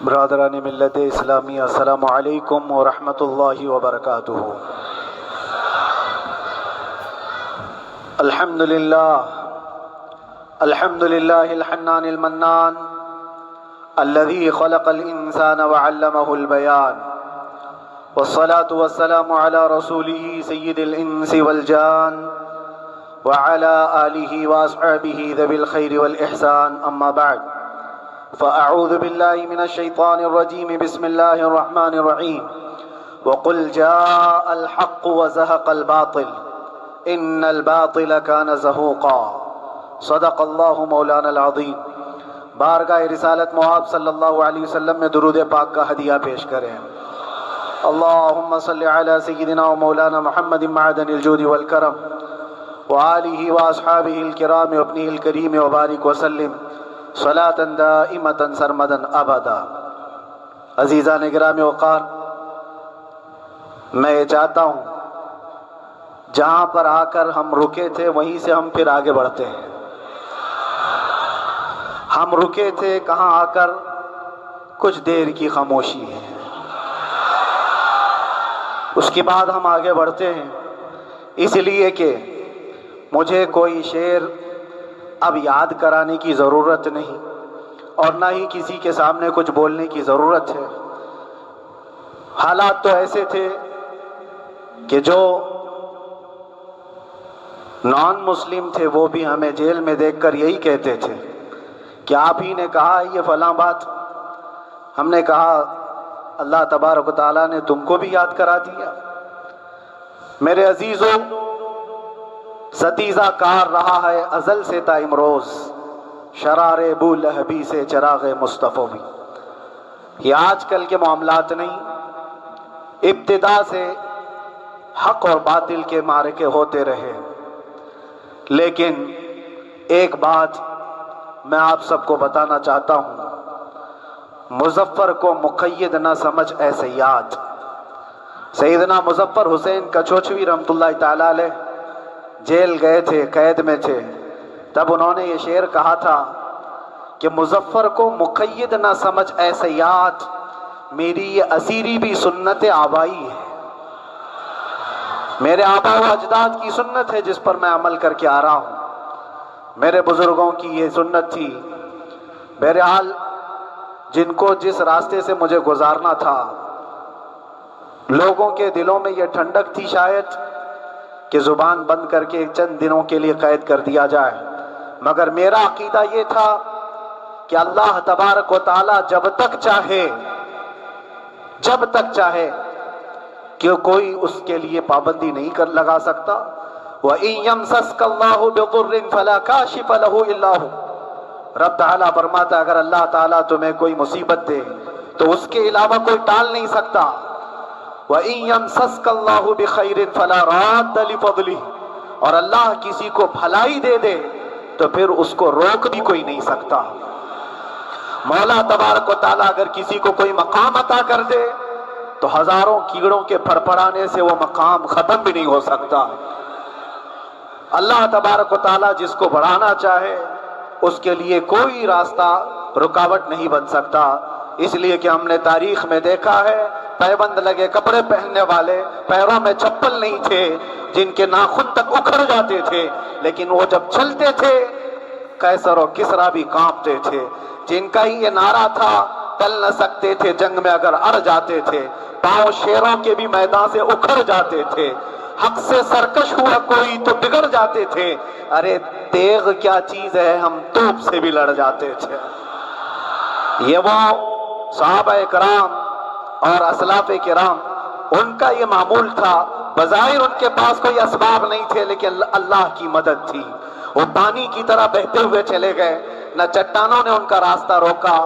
برادران ملت اسلامی، السلام علیکم ورحمۃ اللہ وبرکاتہ۔ الحمد للہ الحنان المنان الذي خلق الانسان وعلمه البيان، والصلاة والسلام على رسوله سید الانس والجان وعلى آلہ واصحابہ ذوی الخیر والاحسان، اما بعد فأعوذ بالله من الشیطان الرجیم، بسم اللہ الرحمن الرحیم۔ وقل جاء الحق وزهق الباطل ان الباطل كان زهوقا، صدق اللہ مولانا العظیم۔ بارگاہ رسالت مآب صلی اللہ علیہ وسلم میں درود پاک کا ہدیہ پیش کریں۔ اللہم صلی علی سیدنا و مولانا محمد معدن الجود والکرم وآلہ واصحابہ الکرام وابنہ الکریم وبارک وسلم صلاۃ دائمۃ سرمدا ابدا۔ عزیزان گرامی وقار، میں یہ چاہتا ہوں جہاں پر آ کر ہم رکے تھے وہیں سے ہم پھر آگے بڑھتے ہیں۔ ہم رکے تھے کہاں آ کر؟ کچھ دیر کی خاموشی ہے، اس کے بعد ہم آگے بڑھتے ہیں، اس لیے کہ مجھے کوئی شعر اب یاد کرانے کی ضرورت نہیں اور نہ ہی کسی کے سامنے کچھ بولنے کی ضرورت ہے۔ حالات تو ایسے تھے کہ جو نان مسلم تھے وہ بھی ہمیں جیل میں دیکھ کر یہی کہتے تھے کہ آپ ہی نے کہا یہ فلاں بات۔ ہم نے کہا اللہ تبارک و تعالیٰ نے تم کو بھی یاد کرا دیا۔ میرے عزیزوں، ستیزہ کار رہا ہے ازل سے تا امروز، شرار بو لہبی سے چراغ مصطفیٰ بھی۔ یہ آج کل کے معاملات نہیں، ابتدا سے حق اور باطل کے معرکے ہوتے رہے۔ لیکن ایک بات میں آپ سب کو بتانا چاہتا ہوں، مظفر کو مقید نہ سمجھ اے سیاد۔ سیدنا مظفر حسین کچھوچوی رحمۃ اللہ تعالیٰ علیہ جیل گئے تھے، قید میں تھے، تب انہوں نے یہ شعر کہا تھا کہ مظفر کو مقید نہ سمجھ اے سیاد، میری یہ اسیری بھی سنت آبائی ہے۔ میرے آبا و اجداد کی سنت ہے جس پر میں عمل کر کے آ رہا ہوں، میرے بزرگوں کی یہ سنت تھی۔ بہرحال جن کو جس راستے سے مجھے گزارنا تھا، لوگوں کے دلوں میں یہ ٹھنڈک تھی شاید کہ زبان بند کر کے چند دنوں کے لیے قید کر دیا جائے، مگر میرا عقیدہ یہ تھا کہ اللہ تبارک و تعالیٰ جب تک چاہے کہ کوئی اس کے لیے پابندی نہیں لگا سکتا۔ وَإِن يَمْسَسْكَ اللَّهُ بِضُرٍّ فَلَا كَاشِفَ لَهُ إِلَّا هُوَ۔ رب تعالیٰ فرماتا ہے اگر اللہ تعالیٰ تمہیں کوئی مصیبت دے تو اس کے علاوہ کوئی ٹال نہیں سکتا۔ وَإِن يَمْسَسْكَ اللَّهُ بِخَيْرٍ فَلَا رَادَّ لِفَضْلِهِ، اور اللہ کسی کو بھلائی دے دے تو پھر اس کو روک بھی کوئی نہیں سکتا۔ مولا تبارک و تعالیٰ اگر کسی کو کوئی مقام عطا کر دے تو ہزاروں کیڑوں کے پھڑپڑانے سے وہ مقام ختم بھی نہیں ہو سکتا۔ اللہ تبارک و تعالیٰ جس کو بڑھانا چاہے اس کے لیے کوئی راستہ رکاوٹ نہیں بن سکتا۔ اس لیے کہ ہم نے تاریخ میں دیکھا ہے پیبند لگے کپڑے پہننے والے، پیروں میں چپل نہیں تھے، جن کے ناخن تک اکھڑ جاتے تھے، لیکن وہ جب چلتے تھے قیصر و کسریٰ بھی کانپتے تھے۔ جن کا ہی یہ نعرہ تھا ٹل نہ سکتے تھے جنگ میں اگر اڑ جاتے تھے، پاؤں شیروں کے بھی میدان سے اکھڑ جاتے تھے، حق سے سرکش ہوا کوئی تو بگڑ جاتے تھے۔ ارے تیغ کیا چیز ہے، ہم توپ سے بھی لڑ جاتے تھے۔ یہ وہ صحابہ کرام اور اسلاف کرام، ان کا یہ معمول تھا۔ بظاہر ان کے پاس کوئی اسباب نہیں تھے لیکن اللہ کی مدد تھی۔ وہ پانی کی طرح بہتے ہوئے چلے گئے، نہ چٹانوں نے ان کا راستہ روکا،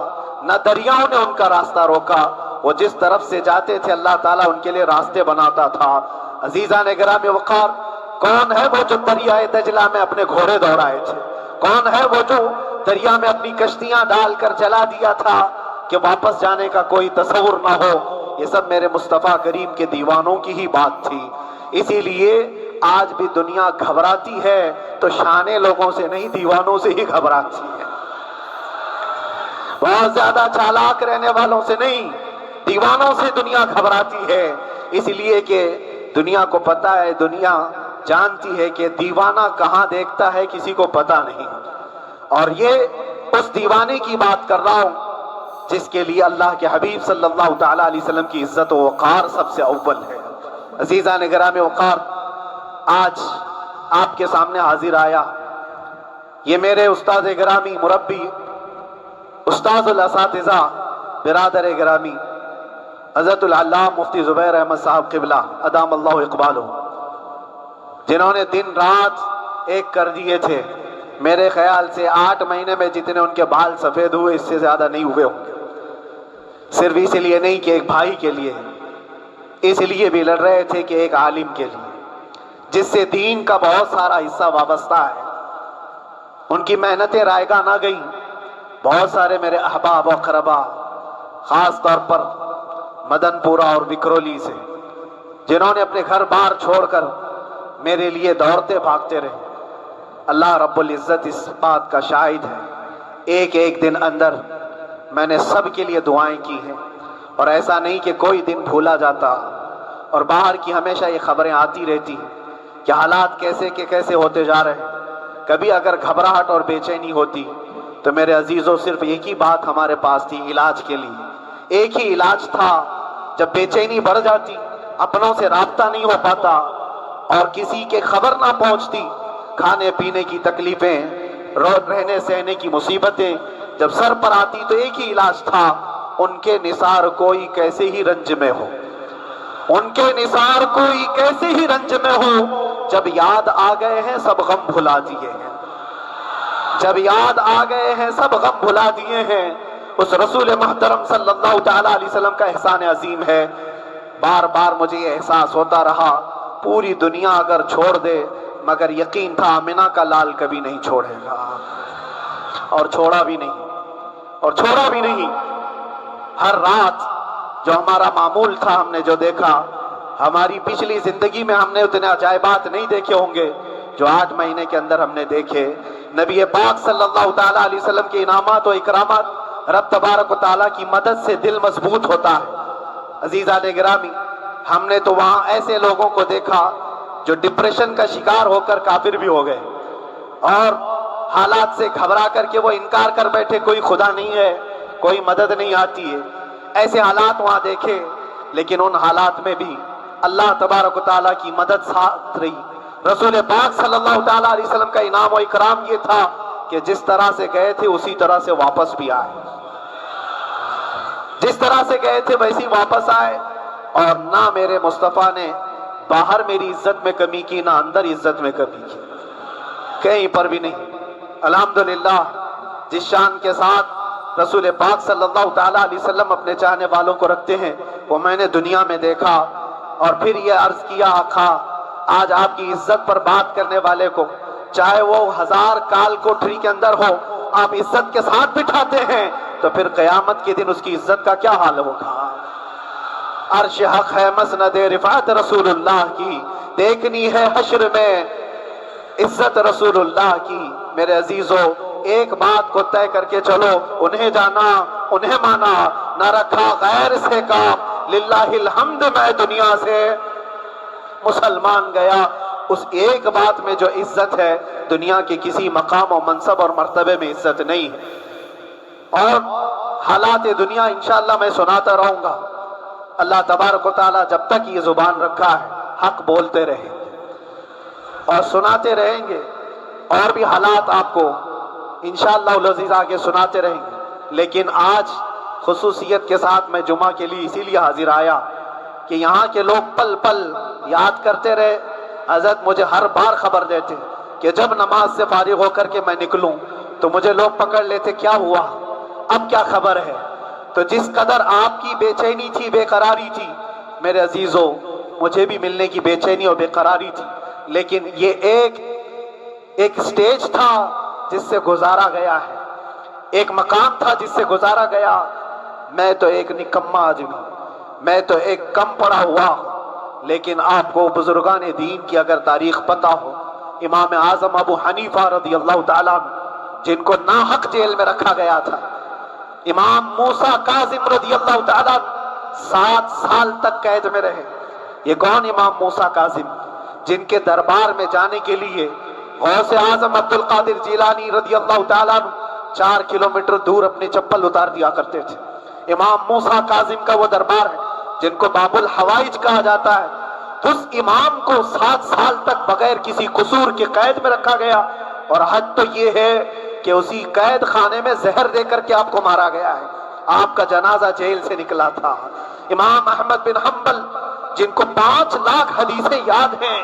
نہ دریاؤں نے ان کا راستہ روکا۔ وہ جس طرف سے جاتے تھے اللہ تعالیٰ ان کے لیے راستے بناتا تھا۔ عزیزان گرامی وقار، کون ہے وہ جو دریائے دجلہ میں اپنے گھوڑے دوڑائے تھے؟ کون ہے وہ جو دریا میں اپنی کشتیاں ڈال کر جلا دیا تھا کہ واپس جانے کا کوئی تصور نہ ہو؟ یہ سب میرے مصطفیٰ کریم کے دیوانوں کی ہی بات تھی۔ اسی لیے آج بھی دنیا گھبراتی ہے تو شانے لوگوں سے نہیں، دیوانوں سے ہی گھبراتی ہے۔ بہت زیادہ چالاک رہنے والوں سے نہیں، دیوانوں سے دنیا گھبراتی ہے، اس لیے کہ دنیا کو پتا ہے، دنیا جانتی ہے کہ دیوانہ کہاں دیکھتا ہے کسی کو پتا نہیں۔ اور یہ اس دیوانے کی بات کر رہا ہوں جس کے لیے اللہ کے حبیب صلی اللہ تعالیٰ علیہ وسلم کی عزت و وقار سب سے اول ہے۔ عزیزان گرامی وقار، آج آپ کے سامنے حاضر آیا، یہ میرے استاد گرامی، مربی، استاد الاساتذہ، برادر گرامی حضرت العلامہ مفتی زبیر احمد صاحب قبلہ ادام اللہ اقبالہ، جنہوں نے دن رات ایک کر دیے تھے۔ میرے خیال سے 8 مہینے میں جتنے ان کے بال سفید ہوئے اس سے زیادہ نہیں ہوئے ہوں گے، صرف اس لیے نہیں کہ ایک بھائی کے لیے، اس لیے بھی لڑ رہے تھے کہ ایک عالم کے لیے جس سے دین کا بہت سارا حصہ وابستہ ہے۔ ان کی محنتیں رائگاں نہ گئیں۔ بہت سارے میرے احباب و اقربا، خاص طور پر مدن پورہ اور وکرولی سے، جنہوں نے اپنے گھر بار چھوڑ کر میرے لیے دوڑتے بھاگتے رہے، اللہ رب العزت اس بات کا شاہد ہے، ایک ایک دن اندر میں نے سب کے لیے دعائیں کی ہیں، اور ایسا نہیں کہ کوئی دن بھولا جاتا، اور باہر کی ہمیشہ یہ خبریں آتی رہتی ہیں کہ حالات کیسے کے کیسے ہوتے جا رہے ہیں۔ کبھی اگر گھبراہٹ اور بے چینی ہوتی تو میرے عزیزوں صرف ایک ہی بات ہمارے پاس تھی علاج کے لیے، ایک ہی علاج تھا۔ جب بے چینی بڑھ جاتی، اپنوں سے رابطہ نہیں ہو پاتا اور کسی کے خبر نہ پہنچتی، کھانے پینے کی تکلیفیں، رہنے سہنے کی مصیبتیں جب سر پر آتی تو ایک ہی علاج تھا، ان کے نثار کوئی کیسے ہی رنج میں ہو، ان کے نثار کوئی کیسے ہی رنج میں ہو، جب یاد آ گئے ہیں سب غم بھلا دیے ہیں، جب یاد آ گئے ہیں سب غم بھلا دیے ہیں۔ اس رسول محترم صلی اللہ تعالیٰ علیہ وسلم کا احسان عظیم ہے۔ بار بار مجھے یہ احساس ہوتا رہا، پوری دنیا اگر چھوڑ دے مگر یقین تھا آمنہ کا لال کبھی نہیں چھوڑے گا، اور چھوڑا بھی نہیں، اور چھوڑا بھی نہیں۔ ہر رات جو ہمارا معمول تھا، ہم نے جو دیکھا، ہماری پچھلی زندگی میں ہم نے اتنے عجائبات نہیں دیکھے ہوں گے جو 8 مہینے کے اندر ہم نے دیکھے۔ نبی پاک صلی اللہ تعالیٰ علیہ وسلم کے انعامات و اکرامات، رب تبارک و تعالیٰ کی مدد سے دل مضبوط ہوتا ہے۔ عزیزان گرامی، ہم نے تو وہاں ایسے لوگوں کو دیکھا جو ڈپریشن کا شکار ہو کر کافر بھی ہو گئے، اور حالات سے گھبرا کر کے وہ انکار کر بیٹھے کوئی خدا نہیں ہے، کوئی مدد نہیں آتی ہے۔ ایسے حالات وہاں دیکھے، لیکن ان حالات میں بھی اللہ تبارک و تعالیٰ کی مدد ساتھ رہی۔ رسول پاک صلی اللہ تعالیٰ علیہ وسلم کا انعام و اکرام یہ تھا کہ جس طرح سے گئے تھے اسی طرح سے واپس بھی آئے، جس طرح سے گئے تھے ویسی واپس آئے، اور نہ میرے مصطفیٰ نے باہر میری عزت میں کمی کی، نہ اندر عزت میں کمی کی، کہیں پر بھی نہیں۔ الحمدللہ، جس شان کے ساتھ رسول پاک صلی اللہ تعالیٰ علیہ وسلم اپنے چاہنے والوں کو رکھتے ہیں، وہ میں نے دنیا میں دیکھا، اور پھر یہ عرض کیا آقا، آج آپ کی عزت پر بات کرنے والے کو چاہے وہ 1000 کال کوٹری کے اندر ہو، آپ عزت کے ساتھ بٹھاتے ہیں تو پھر قیامت کے دن اس کی عزت کا کیا حال ہوگا؟ عرش حق ہے مسند رفعت رسول اللہ کی، دیکھنی ہے حشر میں عزت رسول اللہ کی۔ میرے عزیزو، ایک بات کو طے کر کے چلو، انہیں جانا، انہیں مانا، نہ رکھا غیر سے کام، للہ الحمد میں دنیا سے مسلمان گیا۔ اس ایک بات میں جو عزت ہے، دنیا کے کسی مقام و منصب اور مرتبے میں عزت نہیں ہے۔ اور حالات دنیا انشاءاللہ میں سناتا رہوں گا۔ اللہ تبارک و تعالیٰ جب تک یہ زبان رکھا ہے، حق بولتے رہیں گے اور سناتے رہیں گے، اور بھی حالات آپ کو انشاءاللہ العزیز آگے سناتے رہیں گے۔ لیکن آج خصوصیت کے ساتھ میں جمعہ کے لیے اسی لیے حاضر آیا کہ یہاں کے لوگ پل پل یاد کرتے رہے۔ حضرت مجھے ہر بار خبر دیتے کہ جب نماز سے فارغ ہو کر کے میں نکلوں تو مجھے لوگ پکڑ لیتے، کیا ہوا، اب کیا خبر ہے؟ تو جس قدر آپ کی بے چینی تھی، بے قراری تھی، میرے عزیزو، مجھے بھی ملنے کی بے چینی اور بے قراری تھی، لیکن یہ ایک سٹیج تھا جس سے گزارا گیا ہے، ایک مقام تھا جس سے گزارا گیا۔ میں تو ایک نکما آدمی، میں تو ایک کم پڑا ہوا، لیکن آپ کو بزرگان دین کی اگر تاریخ پتہ ہو، امام اعظم ابو حنیفہ رضی اللہ تعالیٰ عنہ، جن کو ناحق جیل میں رکھا گیا تھا، امام موسیٰ کاظم رضی اللہ تعالیٰ 7 سال تک قید میں رہے۔ یہ کون امام موسیٰ کاظم؟ جن کے دربار میں جانے کے لیے غوث اعظم عبد القادر جیلانی رضی اللہ تعالیٰ 4 کلومیٹر دور اپنے چپل اتار دیا کرتے تھے۔ امام موسیٰ کاظم کا وہ دربار ہے جن کو باب الحوائج کہا جاتا ہے۔ اس امام کو 7 سال تک بغیر کسی قصور کے قید میں رکھا گیا، اور حد تو یہ ہے کہ اسی قید خانے میں زہر دے کر کے آپ کو مارا گیا ہے۔ آپ کا جنازہ جیل سے نکلا تھا۔ امام احمد بن حنبل جن کو 5 لاکھ حدیثیں یاد ہیں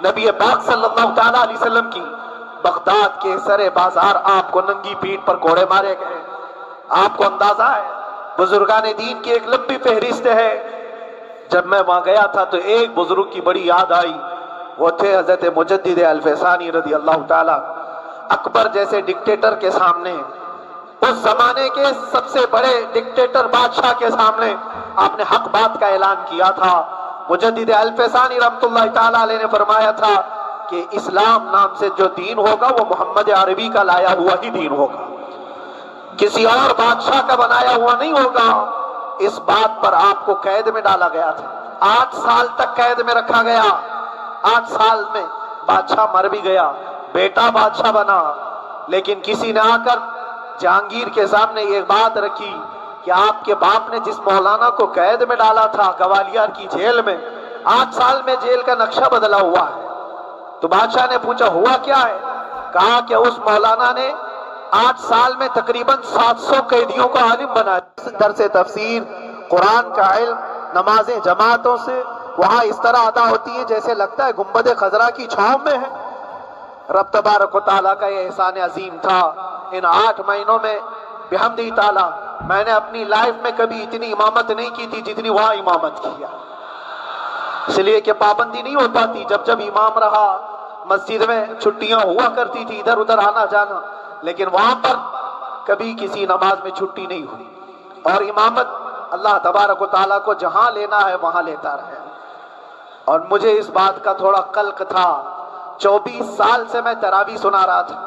نبی پاک صلی اللہ تعالیٰ علیہ وسلم کی، بغداد کے سر بازار آپ کو ننگی پیٹھ پر کوڑے مارے گئے۔ آپ کو اندازہ ہے بزرگان دین کی ایک لمبی فہرست ہے۔ جب میں وہاں گیا تھا تو ایک بزرگ کی بڑی یاد آئی، وہ تھے حضرت مجدد الفسانی رضی اللہ تعالیٰ۔ اکبر جیسے ڈکٹیٹر کے سامنے، اس زمانے کے سب سے بڑے ڈکٹیٹر بادشاہ کے سامنے آپ نے حق بات کا اعلان کیا تھا۔ مجدد الفسانی رحمۃ اللہ تعالیٰ علیہ نے فرمایا تھا کہ اسلام نام سے جو دین ہوگا وہ محمد عربی کا لایا ہوا ہی دین ہوگا، کسی اور بادشاہ کا بنایا ہوا نہیں ہوگا۔ اس بات پر آپ کو قید میں ڈالا گیا تھا، 8 سال تک قید میں رکھا گیا۔ 8 سال میں بادشاہ مر بھی گیا، بیٹا بادشاہ بنا، لیکن کسی نے آ کر جہانگیر کے سامنے یہ بات رکھی کہ آپ کے باپ نے جس مولانا کو قید میں ڈالا تھا گوالیار کی جیل میں، 8 سال میں جیل کا نقشہ بدلا ہوا ہے۔ تو بادشاہ نے پوچھا ہوا کیا ہے؟ کہا کہ اس مولانا نے 8 سال میں تقریباً 700 قیدیوں کو عالم بنایا۔ درس تفسیر، قرآن کا علم، نمازیں جماعتوں سے وہاں اس طرح ادا ہوتی ہیں جیسے لگتا ہے گنبد خضرا کی چھاؤں میں ہے۔ رب تبارک و تعالیٰ کا یہ احسان عظیم تھا۔ ان 8 مہینوں میں بحمدہ تعالیٰ میں نے اپنی لائف میں کبھی اتنی امامت نہیں کی تھی جتنی وہاں امامت کیا، اس لیے کہ پابندی نہیں ہو پاتی۔ جب جب امام رہا مسجد میں چھٹیاں ہوا کرتی تھی، ادھر ادھر آنا جانا، لیکن وہاں پر کبھی کسی نماز میں چھٹی نہیں ہوئی۔ اور امامت اللہ تبارک و تعالیٰ کو جہاں لینا ہے وہاں لیتا رہے۔ اور مجھے اس بات کا تھوڑا قلق تھا، 24 سال سے میں تراویح سنا رہا تھا،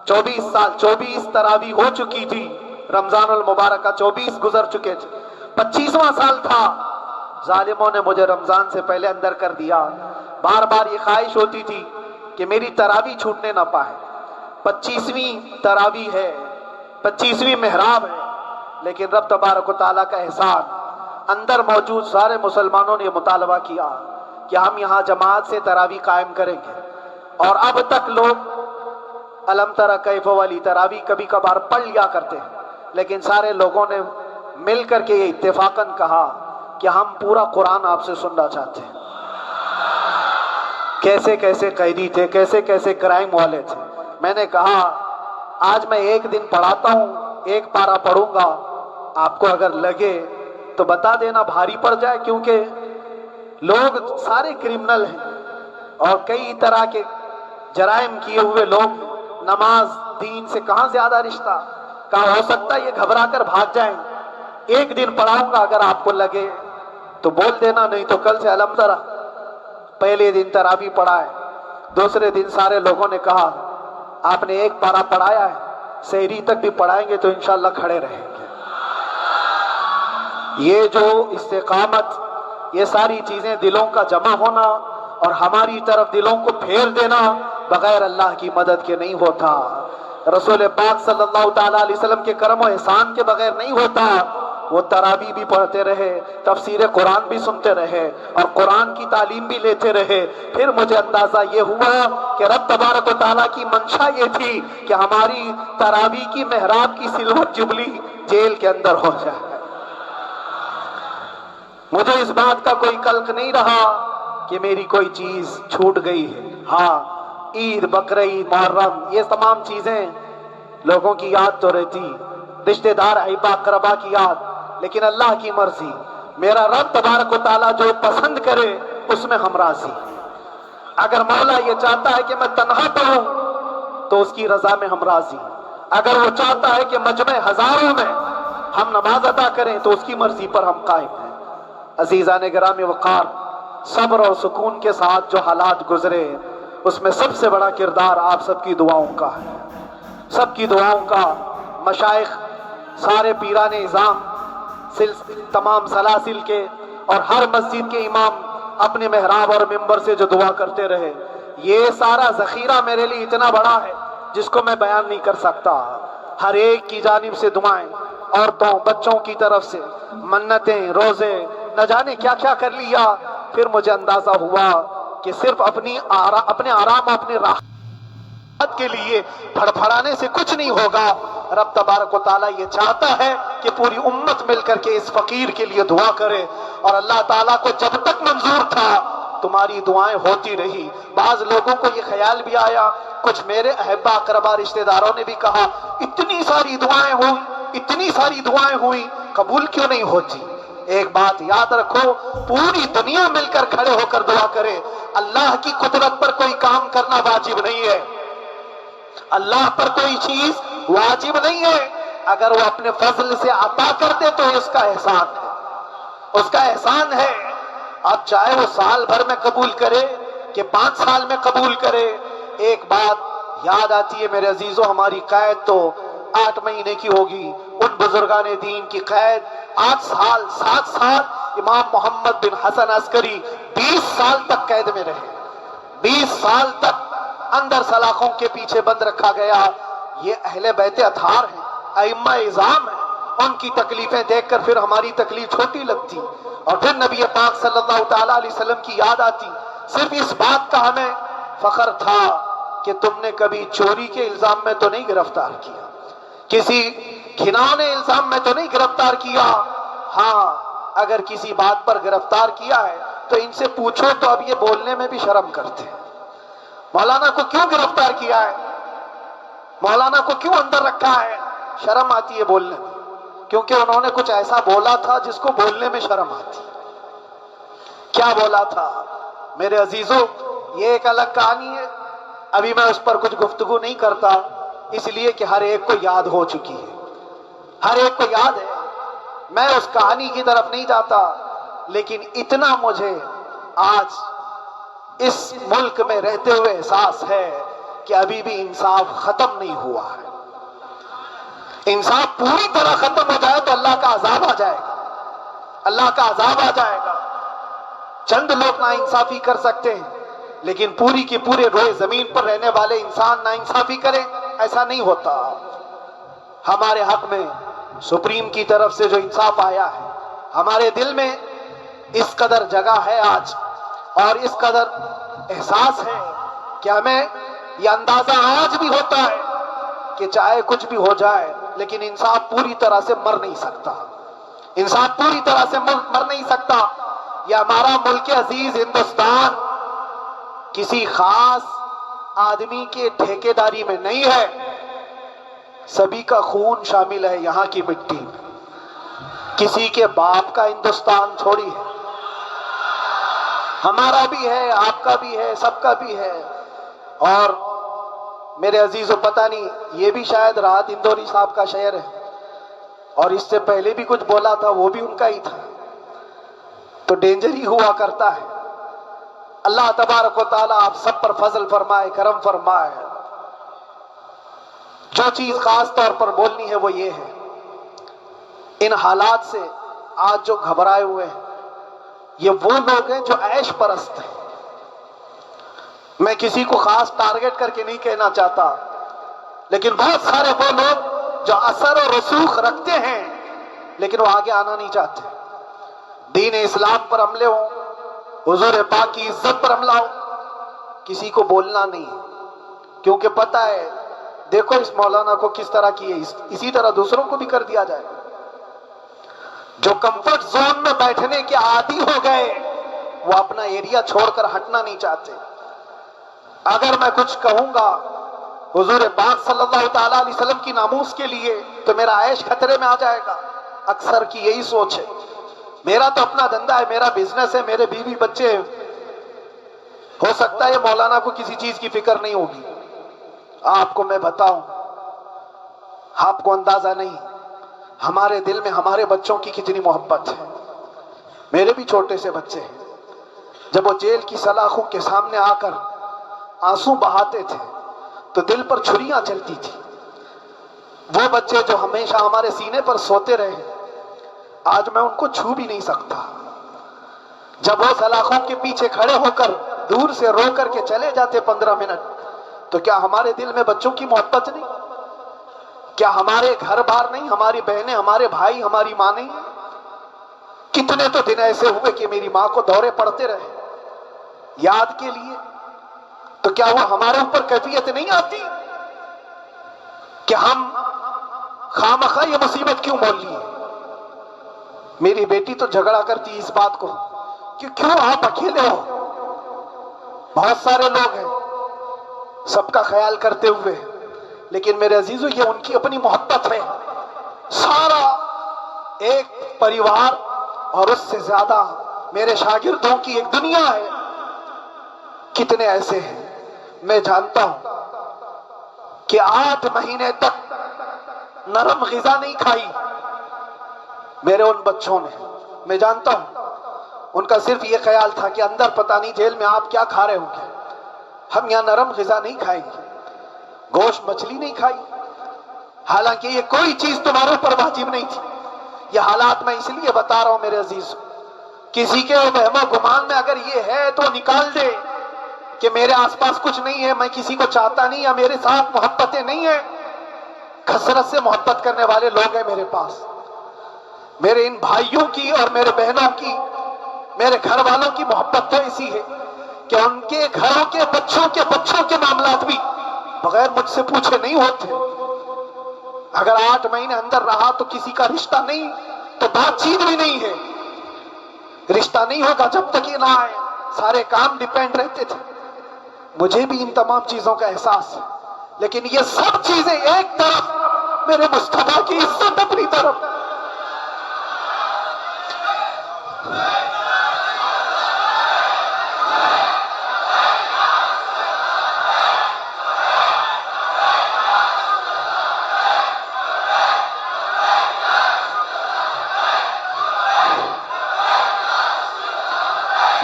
24 تراویح ہو چکی تھی، رمضان المبارکہ 24 گزر چکے تھے، 25واں سال تھا، ظالموں نے مجھے رمضان سے پہلے اندر کر دیا۔ بار بار یہ خواہش ہوتی تھی کہ میری تراویح چھوٹنے نہ پائے، 25ویں تراویح ہے، 25ویں محراب ہے، لیکن رب تبارک و تعالیٰ کا احسان، اندر موجود سارے مسلمانوں نے یہ مطالبہ کیا کہ ہم یہاں جماعت سے تراویح قائم کریں گے۔ اور اب تک لوگ الم تری کیف والی تراویح کبھی کبھار پڑھ لیا کرتے ہیں، لیکن سارے لوگوں نے مل کر کے یہ اتفاقاً کہا کہ ہم پورا قرآن آپ سے سننا چاہتے ہیں۔ کیسے کیسے قیدی تھے، کیسے کیسے کرائم والے تھے۔ میں نے کہا آج میں ایک دن پڑھاتا ہوں، ایک پارہ پڑھوں گا، آپ کو اگر لگے تو بتا دینا، بھاری پڑ جائے، کیونکہ لوگ سارے کرمنل ہیں اور کئی طرح کے جرائم کیے ہوئے لوگ، نماز دین سے کہاں زیادہ رشتہ، کہاں ہو سکتا ہے یہ گھبرا کر بھاگ جائیں۔ ایک دن پڑھاؤں گا، اگر آپ کو لگے تو بول دینا، نہیں تو کل سے الم تری۔ پہلے دن تراویح پڑھا ہے، دوسرے دن سارے لوگوں نے کہا آپ نے ایک پارہ پڑھایا ہے، سحری تک بھی پڑھائیں گے تو انشاءاللہ کھڑے رہیں گے۔ یہ جو استقامت، یہ ساری چیزیں، دلوں کا جمع ہونا اور ہماری طرف دلوں کو پھیر دینا بغیر اللہ کی مدد کے نہیں ہوتا، رسول پاک صلی اللہ تعالیٰ علیہ وسلم کے کرم و احسان کے بغیر نہیں ہوتا۔ وہ تراویح بھی پڑھتے رہے، تفسیر قرآن بھی سنتے رہے اور قرآن کی تعلیم بھی لیتے رہے۔ پھر مجھے اندازہ یہ ہوا کہ رب تبارک و تعالیٰ کی منشا یہ تھی کہ ہماری تراویح کی محراب کی سلور جبلی جیل کے اندر ہو جائے۔ مجھے اس بات کا کوئی قلق نہیں رہا کہ میری کوئی چیز چھوٹ گئی ہے۔ ہاں، عید، بقرعید، محرم، یہ تمام چیزیں لوگوں کی یاد تو رہتی، رشتہ دار، احباب اقربا کی یاد، لیکن اللہ کی مرضی، میرا رب تبارک و تعالیٰ جو پسند کرے اس میں ہم راضی۔ اگر مولا یہ چاہتا ہے کہ میں تنہا پڑھوں تو اس کی رضا میں ہم راضی، اگر وہ چاہتا ہے کہ مجمع ہزاروں میں ہم نماز ادا کریں تو اس کی مرضی پر ہم قائم ہیں۔ عزیزان گرامی وقار، صبر اور سکون کے ساتھ جو حالات گزرے اس میں سب سے بڑا کردار آپ سب کی دعاؤں کا ہے، سب کی دعاؤں کا۔ مشائخ سارے پیران اعظام تمام سلاسل کے اور ہر مسجد کے امام اپنے محراب اور ممبر سے جو دعا کرتے رہے، یہ سارا ذخیرہ میرے لیے اتنا بڑا ہے جس کو میں بیان نہیں کر سکتا۔ ہر ایک کی جانب سے دعائیں، عورتوں بچوں کی طرف سے منتیں، روزے، نہ جانے کیا کیا کر لیا۔ پھر مجھے اندازہ ہوا کہ صرف اپنے آرام اور اپنے راحت کے لیے پھڑپھڑانے سے کچھ نہیں ہوگا۔ رب تبارک و تعالیٰ یہ چاہتا ہے کہ پوری امت مل کر کے اس فقیر کے لیے دعا کرے، اور اللہ تعالیٰ کو جب تک منظور تھا تمہاری دعائیں ہوتی رہی۔ بعض لوگوں کو یہ خیال بھی آیا، کچھ میرے احبا اقربا رشتہ داروں نے بھی کہا اتنی ساری دعائیں ہوئی قبول کیوں نہیں ہوتی؟ ایک بات یاد رکھو، پوری دنیا مل کر کھڑے ہو کر دعا کرے، اللہ کی قدرت پر کوئی کام کرنا واجب نہیں ہے، اللہ پر کوئی چیز واجب نہیں ہے۔ اگر وہ اپنے فضل سے عطا کر دے تو اس کا احسان ہے، اس کا احسان ہے۔ اب چاہے وہ سال بھر میں قبول کرے کہ 5 سال میں قبول کرے۔ ایک بات یاد آتی ہے میرے عزیزو، ہماری قید تو 8 مہینے کی ہوگی، ان بزرگان دین کی قید 8 سال 7 سال۔ امام محمد بن حسن عسکری 20 سال تک قید میں رہے، 20 سال تک اندر سلاخوں کے پیچھے بند رکھا گیا۔ یہ اہل بیت اطہار ہیں، ائمہ اعظام ہیں، ان کی تکلیفیں دیکھ کر پھر ہماری تکلیف چھوٹی لگتی، اور پھر نبی پاک صلی اللہ تعالیٰ علیہ وسلم کی یاد آتی۔ صرف اس بات کا ہمیں فخر تھا کہ تم نے کبھی چوری کے الزام میں تو نہیں گرفتار کیا، کسی گھناؤنے الزام میں تو نہیں گرفتار کیا۔ ہاں اگر کسی بات پر گرفتار کیا ہے تو ان سے پوچھو تو اب یہ بولنے میں بھی شرم کرتے ہیں، مولانا کو کیوں گرفتار کیا ہے، مولانا کو کیوں اندر رکھا ہے؟ شرم آتی ہے بولنے میں، کیونکہ انہوں نے کچھ ایسا بولا تھا جس کو بولنے میں شرم آتی۔ کیا بولا تھا میرے عزیزو؟ یہ ایک الگ کہانی ہے، ابھی میں اس پر کچھ گفتگو نہیں کرتا، اس لیے کہ ہر ایک کو یاد ہو چکی ہے، ہر ایک کو یاد ہے، میں اس کہانی کی طرف نہیں جاتا۔ لیکن اتنا مجھے آج اس ملک میں رہتے ہوئے احساس ہے کہ ابھی بھی انصاف ختم نہیں ہوا ہے۔ انصاف پوری طرح ختم ہو جائے تو اللہ کا عذاب آ جائے گا، اللہ کا عذاب آ جائے گا۔ چند لوگ نا انصافی کر سکتے ہیں، لیکن پوری کی پورے روئے زمین پر رہنے والے انسان نا انصافی کریں، ایسا نہیں ہوتا۔ ہمارے حق میں سپریم کی طرف سے جو انصاف آیا ہے، ہمارے دل میں اس قدر جگہ ہے آج، اور اس قدر احساس ہے کہ ہمیں یہ اندازہ آج بھی ہوتا ہے کہ چاہے کچھ بھی ہو جائے لیکن انصاف پوری طرح سے مر نہیں سکتا، انصاف پوری طرح سے مر نہیں سکتا۔ یہ ہمارا ملک عزیز ہندوستان کسی خاص آدمی کے ٹھیکیداری میں نہیں ہے، سبھی کا خون شامل ہے یہاں کی مٹی میں، کسی کے باپ کا ہندوستان تھوڑی ہے، ہمارا بھی ہے، آپ کا بھی ہے، سب کا بھی ہے۔ اور میرے عزیزو پتہ نہیں، یہ بھی شاید راحت اندوری صاحب کا شعر ہے، اور اس سے پہلے بھی کچھ بولا تھا وہ بھی ان کا ہی تھا، تو ڈینجر ہی ہوا کرتا ہے۔ اللہ تبارک و تعالیٰ آپ سب پر فضل فرمائے، کرم فرمائے۔ جو چیز خاص طور پر بولنی ہے وہ یہ ہے، ان حالات سے آج جو گھبرائے ہوئے ہیں یہ وہ لوگ ہیں جو عیش پرست ہیں۔ میں کسی کو خاص ٹارگٹ کر کے نہیں کہنا چاہتا، لیکن بہت سارے وہ لوگ جو اثر و رسوخ رکھتے ہیں لیکن وہ آگے آنا نہیں چاہتے، دین اسلام پر حملے ہوں، حضور پاک کی عزت پر حملہ ہو، کسی کو بولنا نہیں، کیونکہ پتہ ہے دیکھو اس مولانا کو کس طرح کی ہے، اسی طرح دوسروں کو بھی کر دیا جائے گا۔ جو کمفرٹ زون میں بیٹھنے کے عادی ہو گئے وہ اپنا ایریا چھوڑ کر ہٹنا نہیں چاہتے۔ اگر میں کچھ کہوں گا حضور پاک صلی اللہ تعالیٰ علیہ وسلم کی ناموس کے لیے تو میرا عیش خطرے میں آ جائے گا۔ اکثر کی یہی سوچ ہے، میرا تو اپنا دھندا ہے، میرا بزنس ہے، میرے بیوی بچے ہیں، ہو سکتا ہے مولانا کو کسی چیز کی فکر نہیں ہوگی۔ آپ کو میں بتاؤں، آپ کو اندازہ نہیں ہمارے دل میں ہمارے بچوں کی کتنی محبت ہے۔ میرے بھی چھوٹے سے بچے ہیں، جب وہ جیل کی سلاخوں کے سامنے آ کر آنسو بہاتے تھے تو دل پر چھریاں چلتی تھی، وہ بچے جو ہمیشہ ہمارے سینے پر سوتے رہے، آج میں ان کو چھو بھی نہیں سکتا۔ جب وہ سلاخوں کے پیچھے کھڑے ہو کر دور سے رو کر کے چلے جاتے 15 منٹ، تو کیا ہمارے دل میں بچوں کی محبت نہیں؟ کیا ہمارے گھر بار نہیں، ہماری بہنیں، ہمارے بھائی، ہماری ماں نہیں؟ کتنے تو دن ایسے ہوئے کہ میری ماں کو دورے پڑتے رہے یاد کے لیے، تو کیا وہ ہمارے اوپر کیفیت نہیں آتی کہ ہم خامخواہ یہ مصیبت کیوں مول لی ہے؟ میری بیٹی تو جھگڑا کرتی اس بات کو کہ کیوں آپ اکیلے ہو، بہت سارے لوگ ہیں سب کا خیال کرتے ہوئے، لیکن میرے عزیزو یہ ان کی اپنی محبت ہے، سارا ایک پریوار، اور اس سے زیادہ میرے شاگردوں کی ایک دنیا ہے۔ کتنے ایسے ہیں میں جانتا ہوں کہ 8 مہینے تک نرم غذا نہیں کھائی میرے ان بچوں نے، میں جانتا ہوں ان کا صرف یہ خیال تھا کہ اندر پتہ نہیں جیل میں آپ کیا کھا رہے ہوں گے، ہم یہاں نرم غذا نہیں کھائیں گے، گوشت مچھلی نہیں کھائی، حالانکہ یہ کوئی چیز تمہارے اوپر واجب نہیں تھی۔ یہ حالات میں اس لیے بتا رہا ہوں میرے عزیز، کسی کے وہم و گمان میں اگر یہ ہے تو نکال دے کہ میرے آس پاس کچھ نہیں ہے، میں کسی کو چاہتا نہیں، یا میرے ساتھ محبتیں نہیں ہیں۔ کثرت سے محبت کرنے والے لوگ ہیں میرے پاس، میرے ان بھائیوں کی اور میرے بہنوں کی، میرے گھر والوں کی محبت تو ایسی ہے کہ ان کے گھروں کے بچوں کے معاملات بھی بغیر مجھ سے پوچھے نہیں ہوتے۔ اگر 8 مہینے اندر رہا تو کسی کا رشتہ نہیں، تو بات چیت بھی نہیں ہے، رشتہ نہیں ہوگا جب تک یہ نہ آئے، سارے کام ڈیپینڈ رہتے تھے۔ مجھے بھی ان تمام چیزوں کا احساس ہے، لیکن یہ سب چیزیں ایک طرف، میرے مصطفیٰ کی عزت اپنی طرف۔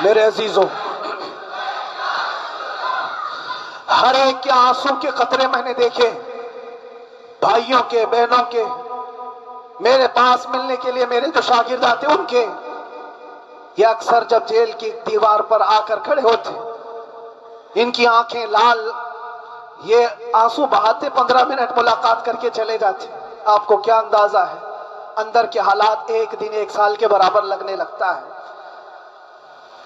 میرے عزیزوں، ہر ایک کے آنسوں کے قطرے میں نے دیکھے، بھائیوں کے، بہنوں کے، میرے پاس ملنے کے لیے میرے جو شاگرد آتے ان کے، یہ اکثر جب جیل کی دیوار پر آ کر کھڑے ہوتے، ان کی آنکھیں لال، یہ آنسو بہاتے 15 منٹ ملاقات کر کے چلے جاتے۔ آپ کو کیا اندازہ ہے اندر کے حالات ایک دن 1 سال کے برابر لگنے لگتا ہے،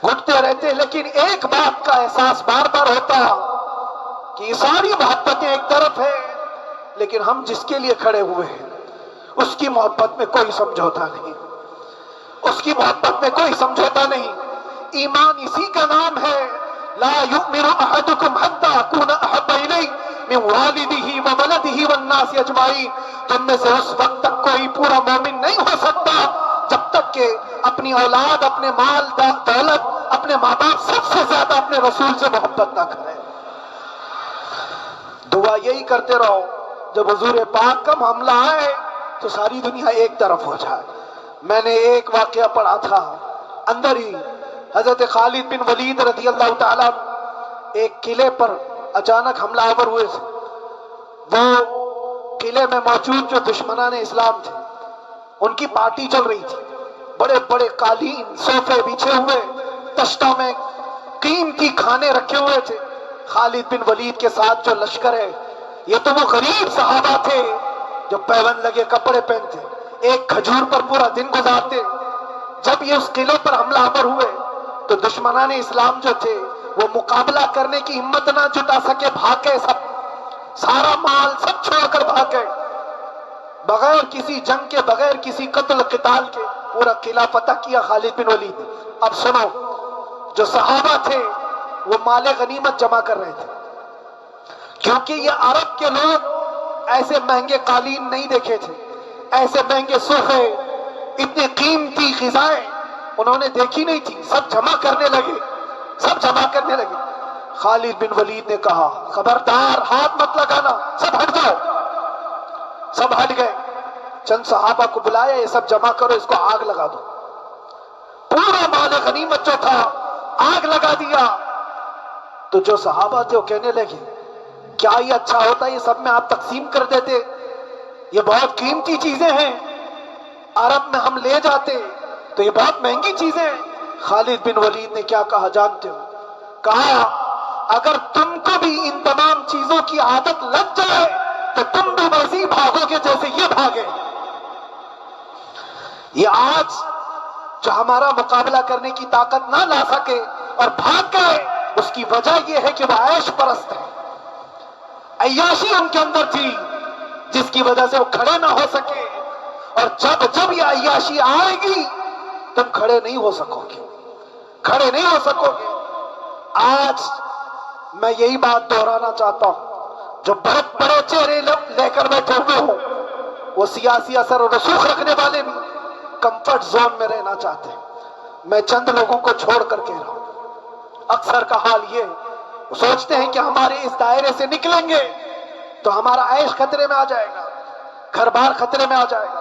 گھٹتے رہتے، لیکن ایک بات کا احساس بار بار ہوتا کہ یہ ساری محبتیں ایک طرف ہے، لیکن ہم جس کے لیے کھڑے ہوئے ہیں اس کی محبت میں کوئی سمجھوتا نہیں، اس کی محبت میں کوئی سمجھوتا نہیں۔ ایمان اسی کا نام ہے، لا یؤمن احدکم حتی اکون احب الیہ من والدہ وولدہ والناس اجمعین، تم میں سے اس وقت تک کوئی پورا مومن نہیں ہو سکتا جب تک کہ اپنی اولاد، اپنے مال دولت، اپنے ماں باپ، سب سے زیادہ اپنے رسول سے محبت نہ کرے۔ دعا یہی کرتے رہو جب حضور پاک کا معاملہ آئے تو ساری دنیا ایک طرف ہو جائے۔ میں نے ایک واقعہ پڑھا تھا اندر ہی، حضرت خالد بن ولید رضی اللہ تعالیٰ ایک قلعے پر اچانک حملہ آور ہوئے تھے۔ وہ قلعے میں موجود جو دشمنان اسلام تھے ان کی پارٹی چل رہی تھی، بڑے بڑے قالین، صوفے بچھے ہوئے، تشتوں میں قیمتی کھانے رکھے ہوئے تھے۔ خالد بن ولید کے ساتھ جو لشکر ہے، یہ تو وہ غریب صحابہ تھے جو پیوند لگے کپڑے پہنتے، ایک کھجور پر پورا دن گزارتے۔ جب یہ اس قلعے پر حملہ آور ہوئے تو دشمنان اسلام جو تھے وہ مقابلہ کرنے کی ہمت نہ جٹا سکے، بھاگ گئے، سب سارا مال سب چھوڑ کر بھاگ گئے، بغیر کسی جنگ کے، بغیر کسی قتل قتال کے پورا قلعہ فتح کیا خالد بن ولید۔ اب سنو، جو صحابہ تھے وہ مال غنیمت جمع کر رہے تھے، کیونکہ یہ عرب کے لوگ ایسے مہنگے قالین نہیں دیکھے تھے، ایسے مہنگے صوفے، اتنی قیمتی غذائیں انہوں نے دیکھی نہیں تھی۔ سب جمع کرنے لگے، سب جمع کرنے لگے۔ خالد بن ولید نے کہا خبردار، ہاتھ مت لگانا، سب ہٹ جاؤ۔ سب ہٹ گئے، چند صحابہ کو بلایا، یہ سب جمع کرو، اس کو آگ لگا دو۔ پورا مال غنیمت جو تھا آگ لگا دیا۔ تو جو صحابہ تھے وہ کہنے لگے کیا یہ اچھا ہوتا، یہ سب میں آپ تقسیم کر دیتے، یہ بہت قیمتی چیزیں ہیں، عرب میں ہم لے جاتے تو یہ بہت مہنگی چیزیں ہیں۔ خالد بن ولید نے کیا کہا جانتے ہو؟ کہا اگر تم کو بھی ان تمام چیزوں کی عادت لگ جائے تو تم بھی ویسے ہی بھاگو گے جیسے یہ بھاگے۔ یہ آج جو ہمارا مقابلہ کرنے کی طاقت نہ لا سکے اور بھاگ گئے، اس کی وجہ یہ ہے کہ وہ عیش پرست ہے، عیاشی ان کے اندر تھی جس کی وجہ سے وہ کھڑے نہ ہو سکے، اور جب یہ عیاشی آئے گی تم کھڑے نہیں ہو سکو گے، کھڑے نہیں ہو سکو گے۔ آج میں یہی بات دہرانا چاہتا ہوں، جو بہت بڑے چہرے لے کر بیٹھے ہوئے ہوں، وہ سیاسی اثر و رسوخ رکھنے والے بھی کمفرٹ زون میں رہنا چاہتے ہیں۔ میں چند لوگوں کو چھوڑ کر کہہ رہا ہوں، اکثر کا حال یہ وہ سوچتے ہیں کہ ہمارے اس دائرے سے نکلیں گے تو ہمارا عیش خطرے میں آ جائے گا، گھر بار خطرے میں آ جائے گا۔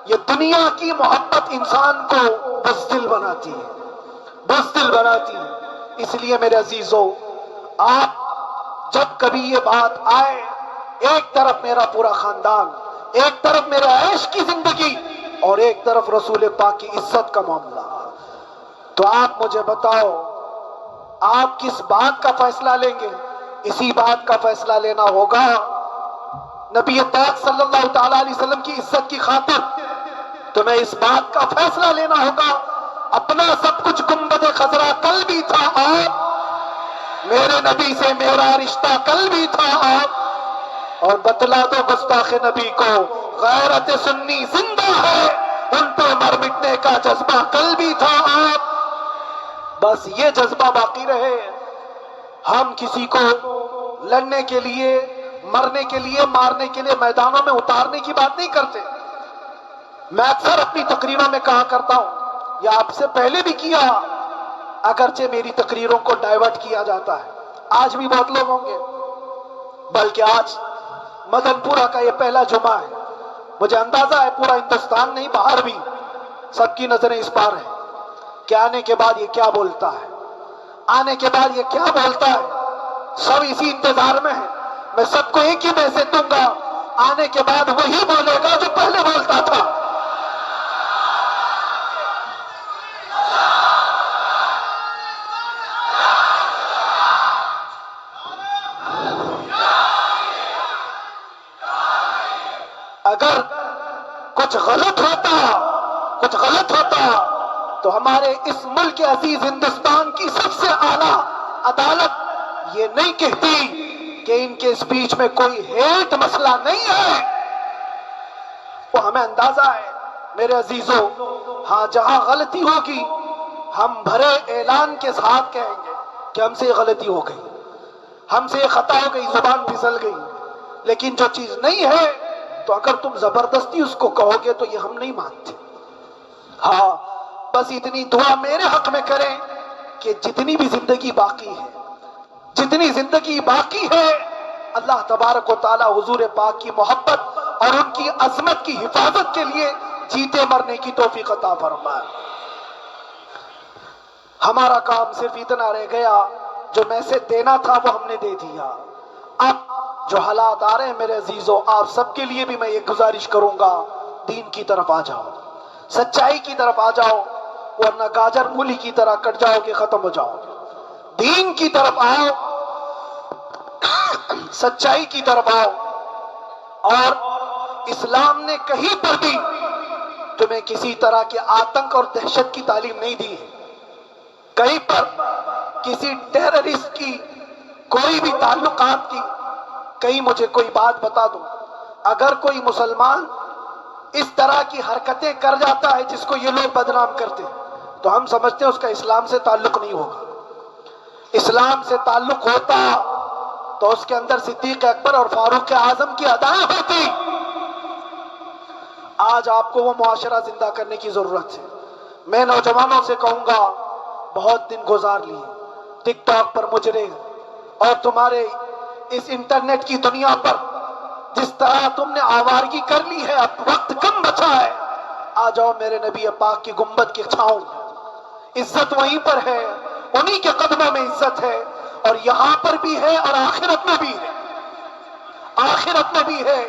یہ دنیا کی محبت انسان کو بزدل بناتی ہے، بزدل بناتی ہے۔ اس لیے میرے عزیزو، آپ جب کبھی یہ بات آئے، ایک طرف میرا پورا خاندان، ایک طرف میرا عیش کی زندگی اور ایک طرف رسول پاک کی عزت کا معاملہ، تو آپ مجھے بتاؤ آپ کس بات کا فیصلہ لیں گے؟ اسی بات کا فیصلہ لینا ہوگا نبی پاک صلی اللہ تعالیٰ علیہ وسلم کی عزت کی خاطر تمہیں اس بات کا فیصلہ لینا ہوگا۔ اپنا سب کچھ گنبد خضرا کل بھی تھا آپ، میرے نبی سے میرا رشتہ کل بھی تھا آپ، اور بتلا دو گستاخ نبی کو غیرت سنی زندہ ہے، ان پہ مر مٹنے کا جذبہ کل بھی تھا آپ۔ بس یہ جذبہ باقی رہے۔ ہم کسی کو لڑنے کے لیے، مرنے کے لیے، مارنے کے لیے میدانوں میں اتارنے کی بات نہیں کرتے۔ میں اکثر اپنی تقریروں میں کہا کرتا ہوں، یا آپ سے پہلے بھی کیا، اگرچہ میری تقریروں کو ڈائیورٹ کیا جاتا ہے، آج بھی بہت لوگ ہوں گے، بلکہ آج مدن پورہ کا یہ پہلا جمعہ ہے، مجھے اندازہ ہے پورا ہندوستان نہیں باہر بھی سب کی نظریں اس پار ہیں کہ آنے کے بعد یہ کیا بولتا ہے، آنے کے بعد یہ کیا بولتا ہے۔ سب اسی انتظار میں ہیں۔ میں سب کو ایک ہی میسج دوں گا، آنے کے بعد وہی بولے گا جو پہلے بولتا تھا۔ اگر کچھ غلط ہوتا تو ہمارے اس ملک عزیز ہندوستان کی سب سے اعلیٰ عدالت یہ نہیں کہتی کہ ان کے اسپیچ میں کوئی ہیٹ مسئلہ نہیں ہے۔ وہ ہمیں اندازہ ہے میرے عزیزوں، ہاں جہاں غلطی ہوگی ہم بھرے اعلان کے ساتھ کہیں گے کہ ہم سے یہ غلطی ہو گئی، ہم سے یہ خطا ہو گئی، زبان پھسل گئی۔ لیکن جو چیز نہیں ہے تو اگر تم زبردستی اس کو کہو گے تو یہ ہم نہیں مانتے۔ ہاں بس اتنی دعا میرے حق میں کریں کہ جتنی بھی زندگی باقی ہے اللہ تبارک و تعالی حضور پاک کی محبت اور ان کی عظمت کی حفاظت کے لیے جیتے مرنے کی توفیق عطا فرمائے۔ ہمارا کام صرف اتنا رہ گیا، جو میسج دینا تھا وہ ہم نے دے دیا۔ اب جو حالات آ رہے ہیں میرے عزیزوں، آپ سب کے لیے بھی میں یہ گزارش کروں گا، دین کی طرف آ جاؤ، سچائی کی طرف آ جاؤ، ورنہ گاجر مولی کی طرح کٹ جاؤ گے، ختم ہو جاؤ گے۔ دین کی طرف آؤ، سچائی کی طرف آؤ، اور اسلام نے کہیں پر بھی تمہیں کسی طرح کے آتنک اور دہشت کی تعلیم نہیں دی ہے۔ کہیں پر کسی ٹیررسٹ کی کوئی بھی تعلقات کی، کہیں مجھے کوئی بات بتا دو، اگر کوئی مسلمان اس طرح کی حرکتیں کر جاتا ہے جس کو یہ لوگ بدنام کرتے ہیں تو ہم سمجھتے ہیں اس کا اسلام سے تعلق نہیں ہوگا۔ اسلام سے تعلق ہوتا تو اس کے اندر صدیق اکبر اور فاروق اعظم کی ادائیں ہوتی۔ آج آپ کو وہ معاشرہ زندہ کرنے کی ضرورت ہے۔ میں نوجوانوں سے کہوں گا، بہت دن گزار لیے ٹک ٹاک پر مجرے، اور تمہارے اس انٹرنیٹ کی دنیا پر جس طرح تم نے آوارگی کر لی ہے، اب وقت کم بچا ہے۔ آ جاؤ میرے نبی پاک کی گنبد کی چھاؤں، عزت وہیں پر ہے، انہی کے قدموں میں عزت ہے، اور یہاں پر بھی ہے اور آخرت میں بھی ہے، آخرت میں بھی ہے۔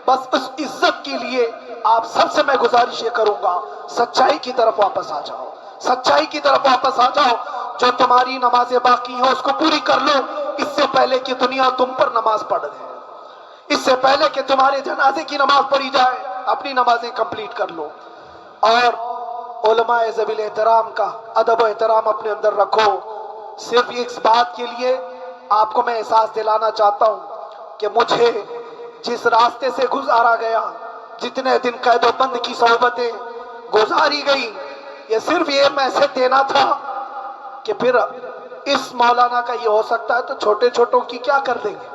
بس اس عزت کے لیے آپ سب سے میں گزارش یہ کروں گا، سچائی کی طرف واپس آ جاؤ، سچائی کی طرف واپس آ جاؤ۔ جو تمہاری نمازیں باقی ہیں اس کو پوری کر لو، اس سے پہلے کہ دنیا تم پر نماز پڑھ دے، اس سے پہلے کہ تمہارے جنازے کی نماز پڑھی جائے اپنی نمازیں کمپلیٹ کر لو۔ اور علماء ذوی الاحترام کا ادب و احترام اپنے اندر رکھو۔ صرف اس بات کے لیے آپ کو میں احساس دلانا چاہتا ہوں کہ مجھے جس راستے سے گزارا گیا، جتنے دن قید و بند کی صحبتیں گزاری گئی، یہ صرف یہ میسج دینا تھا کہ پھر اس مولانا کا یہ ہو سکتا ہے تو چھوٹے چھوٹوں کی کیا کر دیں گے۔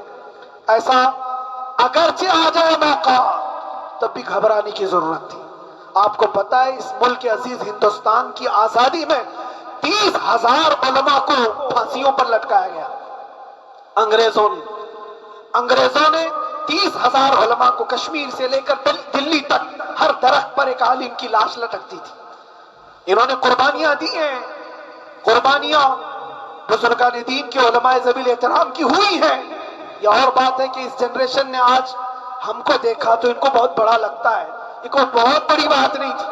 ایسا اگرچہ آ جائے موقع تب بھی گھبرانے کی ضرورت تھی۔ آپ کو پتا ہے اس ملک عزیز ہندوستان کی آزادی میں 30,000 علماء کو پھانسیوں پر لٹکایا گیا۔ انگریزوں نے 30,000 علماء کو کشمیر سے لے کر دلی تک ہر درخت پر ایک عالم کی لاش لٹکتی تھی۔ انہوں نے قربانیاں دی ہیں، قربانیاں بزرگان دین کے علماء ذوی الاحترام کی ہوئی ہیں۔ یہ اور بات ہے کہ اس جنریشن نے آج ہم کو دیکھا تو ان کو بہت بڑا لگتا ہے، یہ کوئی بہت بڑی بات نہیں تھی،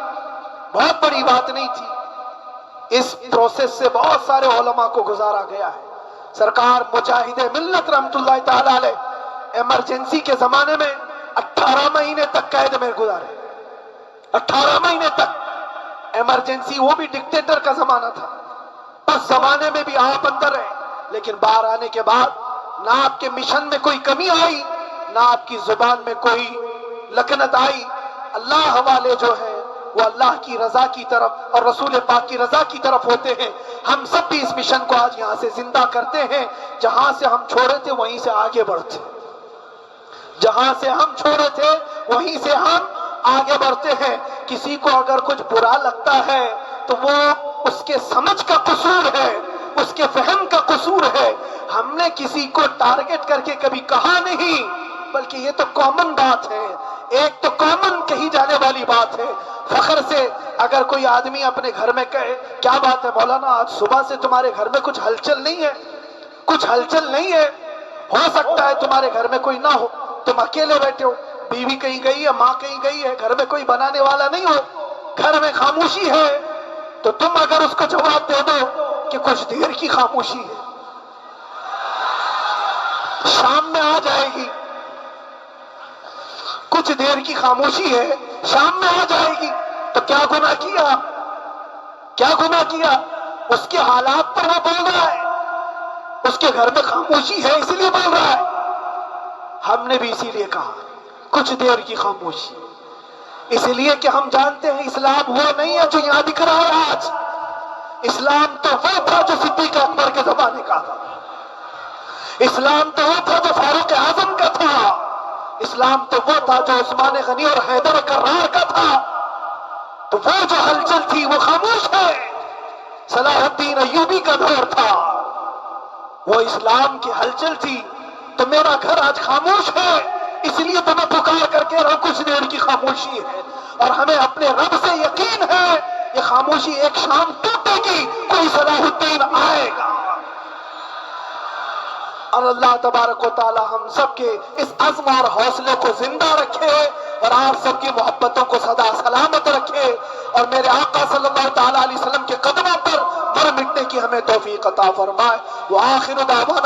بہت بڑی بات نہیں تھی۔ اس پروسیس سے بہت سارے علماء کو گزارا گیا ہے۔ سرکار مجاہد ملت رحمت اللہ تعالی علیہ ایمرجنسی کے زمانے میں 18 مہینے تک قید میں گزارے، 18 مہینے تک ایمرجنسی، وہ بھی ڈکٹیٹر کا زمانہ تھا۔ اس زمانے میں بھی آپ اندر رہے، لیکن باہر آنے کے بعد نہ آپ کے مشن میں کوئی کمی آئی، نہ آپ کی زبان میں کوئی لکنت آئی۔ اللہ والے جو ہیں وہ اللہ کی رضا کی طرف اور رسول پاک کی رضا کی طرف ہوتے ہیں۔ ہم سب بھی اس مشن کو آج یہاں سے زندہ کرتے ہیں، جہاں سے ہم چھوڑے تھے وہیں سے آگے بڑھتے ہیں، جہاں سے ہم چھوڑے تھے وہیں سے ہم آگے بڑھتے ہیں۔ کسی کو اگر کچھ برا لگتا ہے تو وہ اس کے سمجھ کا قصور ہے، اس کے فہم کا قصور ہے۔ ہم نے کسی کو ٹارگٹ کر کے کبھی کہا نہیں، بلکہ یہ تو کامن بات ہے، ایک تو کامن کہی جانے والی بات ہے۔ فخر سے اگر کوئی آدمی اپنے گھر میں کہے کیا بات ہے مولانا آج صبح سے تمہارے گھر میں کچھ ہلچل نہیں ہے، کچھ ہلچل نہیں ہے، ہو سکتا ہے تمہارے گھر میں کوئی نہ ہو، تم اکیلے بیٹھے ہو، بیوی کہیں گئی ہے، ماں کہیں گئی ہے، گھر میں کوئی بنانے والا نہیں ہو، گھر میں خاموشی ہے، تو تم اگر اس کو جواب دے دو کہ کچھ دیر کی خاموشی ہے، شام میں آ جائے گی، کچھ دیر کی خاموشی ہے، شام میں آ جائے گی، تو کیا گناہ کیا، کیا گناہ کیا؟ اس کے حالات پر وہ بول رہا ہے، اس کے گھر میں خاموشی ہے اس لیے بول رہا ہے۔ ہم نے بھی اسی لیے کہا کچھ دیر کی خاموشی، اس لیے کہ ہم جانتے ہیں اسلام وہ نہیں ہے جو یہاں دکھ رہا ہے آج، اسلام تو وہ تھا جو صدیق اکبر کے زمانے کا تھا، اسلام تو وہ تھا جو فاروق اعظم کا تھا، اسلام تو وہ تھا جو عثمان غنی اور حیدر کرار کا تھا۔ تو وہ جو ہلچل تھی وہ خاموش ہے، صلاح الدین ایوبی کا دور تھا، وہ اسلام کی ہلچل تھی۔ تو میرا گھر آج خاموش ہے، اس لیے تو میں پکار کر کے رہا کچھ دیر کی خاموشی ہے، اور ہمیں اپنے رب سے یقین ہے یہ خاموشی ایک شام ٹوٹے گی، کوئی صلاح الدین آئے گا۔ اور اللہ تبارک و تعالی ہم سب کے اس عزم اور حوصلے کو زندہ رکھے، اور آپ سب کی محبتوں کو سدا سلامت رکھے، اور میرے آقا صلی اللہ تعالی علیہ وسلم کے قدموں پر مر مٹنے کی ہمیں توفیق عطا فرمائے۔ وآخر دعوانا